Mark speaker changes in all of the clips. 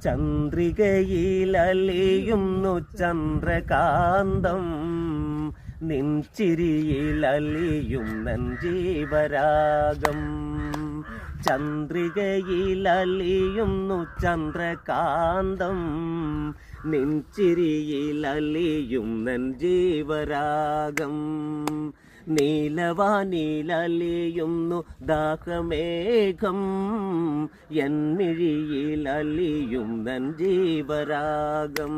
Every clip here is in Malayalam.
Speaker 1: ചന്ദ്രികയിലലിയുന്നു ചന്ദ്രകാന്തം, നിൻ ചിരിയിലലിയും നൻ ജീവരാഗം. ചന്ദ്രികയിലലിയുന്നു ചന്ദ്രകാന്തം, നിൻ ചിരിയിലലിയും നൻ ജീവരാഗം. നീലവാനിലലിയുന്നു ദാഹമേഘം, എന്നിഴിയിലലിയും നൻ ജീവരാഗം.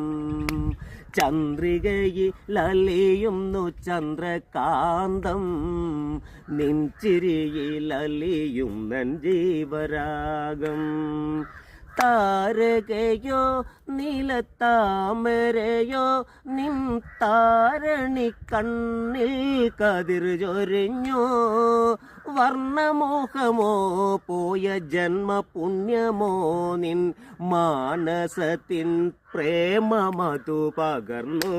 Speaker 1: ചന്ദ്രികയിലലിയുന്നു ചന്ദ്രകാന്തം, നിൻ ചിരിയിലലിയും നൻ ജീവരാഗം. താരകയോ നീലത്താമരയോ നിൻ താരണി കണ്ണിൽ കതിർ ചൊരിഞ്ഞോ, വർണ്ണമോഹമോ പോയ ജന്മപുണ്യമോ നിൻ മാനസത്തിൻ പ്രേമമതു പകർന്നു.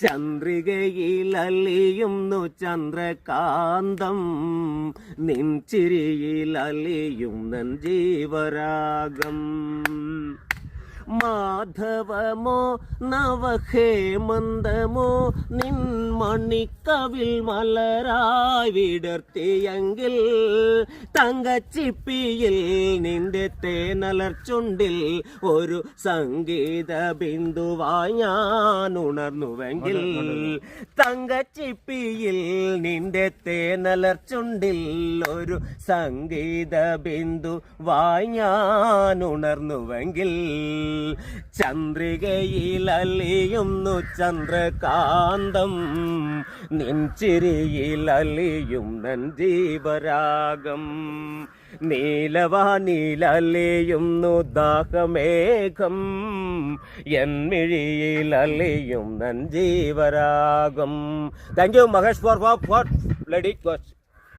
Speaker 1: ചന്ദ്രികയിലലിയുന്നു ചന്ദ്രകാന്തം, നിൻ ചിരിയിലലിയും നൻ ജീവരാഗം. മാധവമോ നവഹേമന്തമോ നിൻ മണിക്കവിൽ മലരായി വിടർത്തിയെങ്കിൽ, തങ്കച്ചിപ്പിയിൽ നിന്റെ തേനലർച്ചുണ്ടിൽ ഒരു സംഗീത ബിന്ദുവായി ഞാൻ ഉണർന്നുവെങ്കിൽ. തങ്കച്ചിപ്പിയിൽ നിന്റെ തേനലർച്ചുണ്ടിൽ ഒരു സംഗീത ബിന്ദുവായി ഞാൻ ഉണർന്നുവെങ്കിൽ. ചന്ദ്രികയിലലിയുന്നു ചന്ദ്രകാന്തം, നിൻ ചിരിയിലലിയും നൻ ജീവരാഗം. നീലവാനിലലിയുന്നു ദാഹമേഘം, എന്നിഴിയിലലിയും നൻ ജീവരാഗം. Thank you Mahesh for let it go.